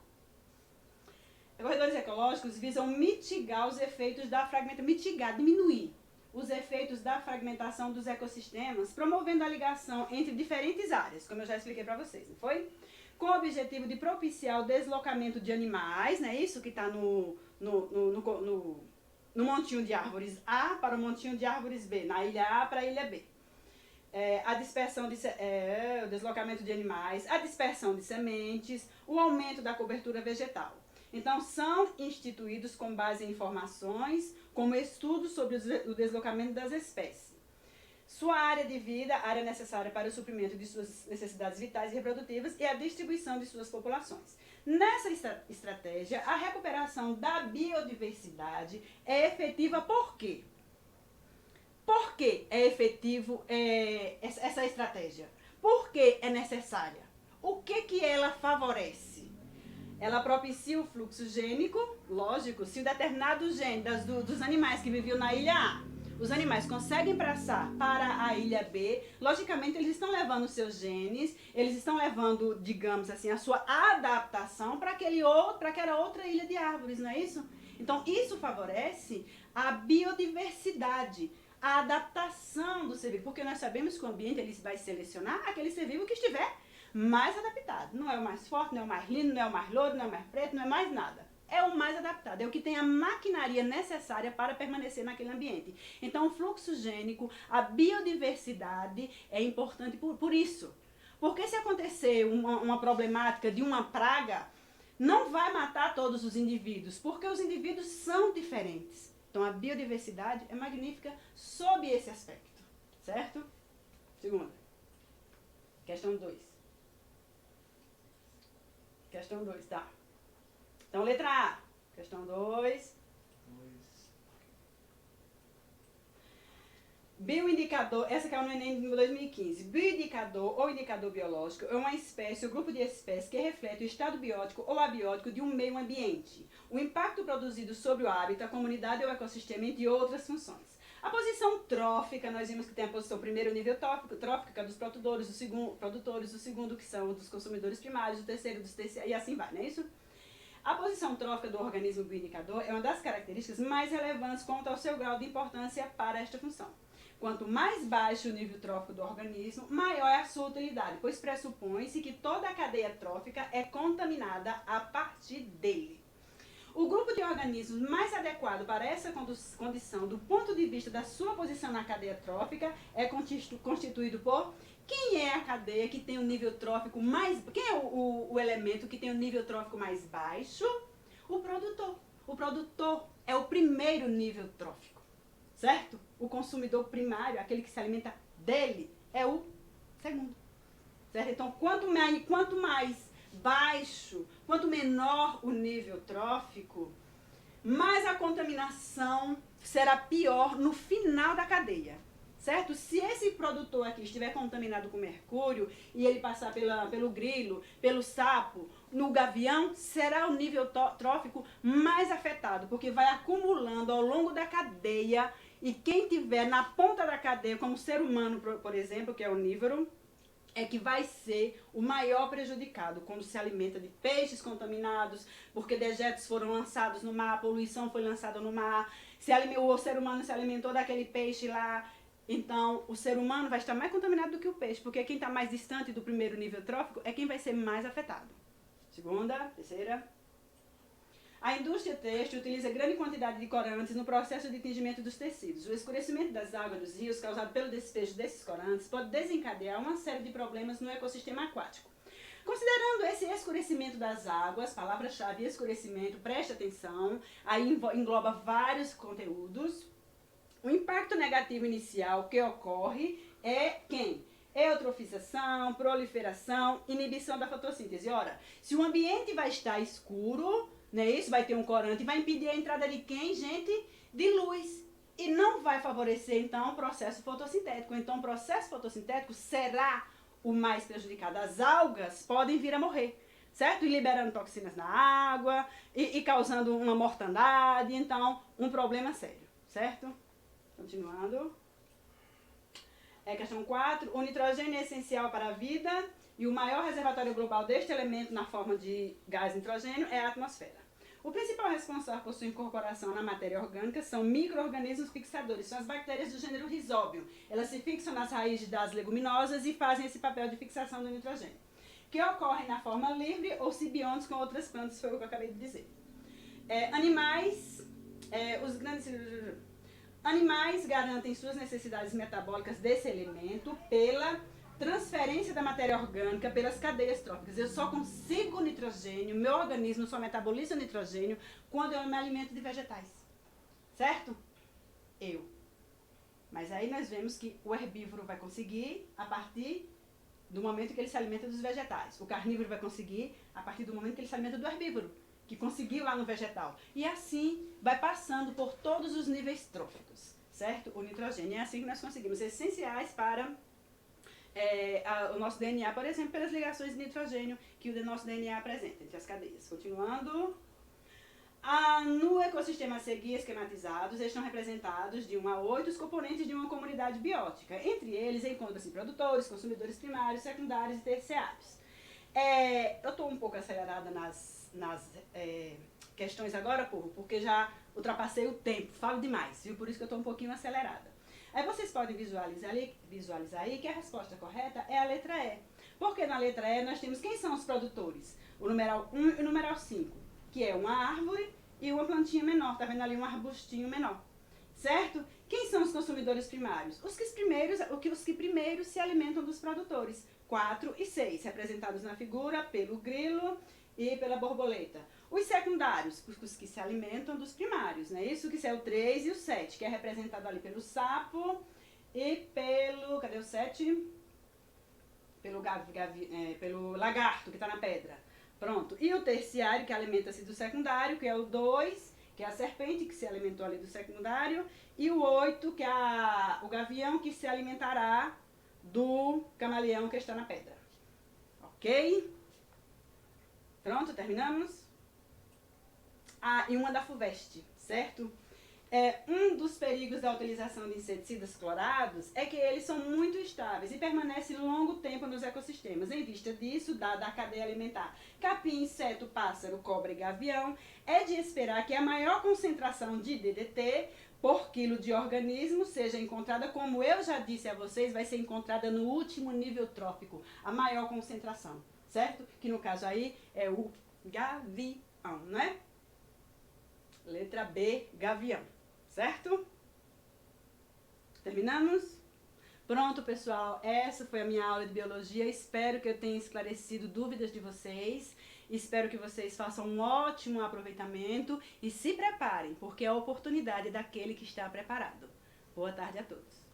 Corredores ecológicos visam mitigar os efeitos da fragmentação, diminuir os efeitos da fragmentação dos ecossistemas, promovendo a ligação entre diferentes áreas, como eu já expliquei para vocês, não foi? Com o objetivo de propiciar o deslocamento de animais, né? Isso que está no montinho de árvores A para o montinho de árvores B, na ilha A para a ilha B. A dispersão o deslocamento de animais, a dispersão de sementes, o aumento da cobertura vegetal. Então, são instituídos com base em informações, como estudos sobre o deslocamento das espécies. Sua área de vida, área necessária para o suprimento de suas necessidades vitais e reprodutivas e a distribuição de suas populações. Nessa estratégia, a recuperação da biodiversidade é efetiva por quê? Por que é efetivo essa estratégia? Por que é necessária? O que ela favorece? Ela propicia o fluxo gênico, lógico, se um determinado gene dos animais que viviam na ilha A, os animais conseguem passar para a ilha B, logicamente eles estão levando seus genes, eles estão levando, digamos assim, a sua adaptação para aquela outra ilha de árvores, não é isso? Então isso favorece a biodiversidade, a adaptação do ser vivo, porque nós sabemos que o ambiente ele vai selecionar aquele ser vivo que estiver mais adaptado. Não é o mais forte, não é o mais lindo, não é o mais louro, não é o mais preto, não é mais nada. É o mais adaptado, é o que tem a maquinaria necessária para permanecer naquele ambiente. Então, o fluxo gênico, a biodiversidade é importante por isso. Porque se acontecer uma problemática de uma praga, não vai matar todos os indivíduos, porque os indivíduos são diferentes. Então, a biodiversidade é magnífica sob esse aspecto, certo? Segunda. Questão 2. Questão 2, tá. Então, letra A. Questão 2. Bioindicador, essa que é o Enem de 2015. Bioindicador ou indicador biológico é uma espécie ou grupo de espécies que reflete o estado biótico ou abiótico de um meio ambiente, o impacto produzido sobre o hábitat, a comunidade ou ecossistema, entre outras funções. A posição trófica, nós vimos que tem a posição primeiro nível trófica dos produtores, o segundo que são dos consumidores primários, o terceiro dos terciários, e assim vai, não é isso? A posição trófica do organismo bioindicador é uma das características mais relevantes quanto ao seu grau de importância para esta função. Quanto mais baixo o nível trófico do organismo, maior é a sua utilidade, pois pressupõe-se que toda a cadeia trófica é contaminada a partir dele. O grupo de organismos mais adequado para essa condição, do ponto de vista da sua posição na cadeia trófica, é constituído por... Quem é a cadeia que tem o nível trófico mais... Quem é o elemento que tem o nível trófico mais baixo? O produtor. O produtor é o primeiro nível trófico, certo? O consumidor primário, aquele que se alimenta dele, é o segundo, certo? Então, quanto mais baixo, quanto menor o nível trófico, mais a contaminação será pior no final da cadeia. Certo? Se esse produtor aqui estiver contaminado com mercúrio e ele passar pelo grilo, pelo sapo, no gavião, será o nível trófico mais afetado, porque vai acumulando ao longo da cadeia, e quem tiver na ponta da cadeia, como o ser humano, por exemplo, que é onívoro, é que vai ser o maior prejudicado quando se alimenta de peixes contaminados, porque dejetos foram lançados no mar, a poluição foi lançada no mar, o ser humano se alimentou daquele peixe lá. Então, o ser humano vai estar mais contaminado do que o peixe, porque quem está mais distante do primeiro nível trófico é quem vai ser mais afetado. Segunda, terceira. A indústria têxtil utiliza grande quantidade de corantes no processo de tingimento dos tecidos. O escurecimento das águas dos rios, causado pelo despejo desses corantes, pode desencadear uma série de problemas no ecossistema aquático. Considerando esse escurecimento das águas, palavra-chave escurecimento, preste atenção, aí engloba vários conteúdos. O impacto negativo inicial que ocorre é quem? Eutrofização, proliferação, inibição da fotossíntese. Ora, se o ambiente vai estar escuro, não é isso? Vai ter um corante, vai impedir a entrada de quem, gente? De luz. E não vai favorecer, então, o processo fotossintético. Então, o processo fotossintético será o mais prejudicado. As algas podem vir a morrer, certo? E liberando toxinas na água, e causando uma mortandade. Então, um problema sério, certo? Continuando. Questão 4. O nitrogênio é essencial para a vida e o maior reservatório global deste elemento na forma de gás nitrogênio é a atmosfera. O principal responsável por sua incorporação na matéria orgânica são micro-organismos fixadores, são as bactérias do gênero Rhizóbio. Elas se fixam nas raízes das leguminosas e fazem esse papel de fixação do nitrogênio, que ocorre na forma livre ou simbiontes com outras plantas, foi o que eu acabei de dizer. Animais garantem suas necessidades metabólicas desse elemento pela transferência da matéria orgânica pelas cadeias tróficas. Eu só consigo nitrogênio, meu organismo só metaboliza nitrogênio quando eu me alimento de vegetais. Certo? Mas aí nós vemos que o herbívoro vai conseguir a partir do momento que ele se alimenta dos vegetais. O carnívoro vai conseguir a partir do momento que ele se alimenta do herbívoro, que conseguiu lá no vegetal. E assim vai passando por todos os níveis tróficos, certo? O nitrogênio. É assim que nós conseguimos, essenciais para o nosso DNA, por exemplo, pelas ligações de nitrogênio que o nosso DNA apresenta entre as cadeias. Continuando. No ecossistema a seguir esquematizados, estão representados de 1 a 8 os componentes de uma comunidade biótica. Entre eles encontram-se produtores, consumidores primários, secundários e terciários. Eu estou um pouco acelerada nas questões agora, povo, porque já ultrapassei o tempo, falo demais, viu? Por isso que eu estou um pouquinho acelerada. Aí vocês podem visualizar aí que a resposta correta é a letra E. Porque na letra E nós temos quem são os produtores? O numeral 1 e o numeral 5, que é uma árvore e uma plantinha menor, tá vendo ali um arbustinho menor, certo? Quem são os consumidores primários? Os que primeiro se alimentam dos produtores, 4 e 6, representados na figura pelo grilo e pela borboleta. Os secundários, os que se alimentam dos primários, né? Isso que é o 3 e o 7, que é representado ali pelo sapo e pelo, cadê o 7? Pelo lagarto que está na pedra. Pronto. E o terciário, que alimenta-se do secundário, que é o 2, que é a serpente, que se alimentou ali do secundário. E o 8, que é o gavião, que se alimentará do camaleão que está na pedra. Ok? Pronto, terminamos? E uma da FUVEST, certo? Um dos perigos da utilização de inseticidas clorados é que eles são muito estáveis e permanecem longo tempo nos ecossistemas. Em vista disso, dada a cadeia alimentar capim, inseto, pássaro, cobra e gavião, é de esperar que a maior concentração de DDT por quilo de organismo seja encontrada, como eu já disse a vocês, vai ser encontrada no último nível trófico, a maior concentração, certo? Que no caso aí é o gavião, né? Letra B, gavião. Certo? Terminamos? Pronto, pessoal. Essa foi a minha aula de biologia. Espero que eu tenha esclarecido dúvidas de vocês. Espero que vocês façam um ótimo aproveitamento e se preparem, porque é a oportunidade daquele que está preparado. Boa tarde a todos.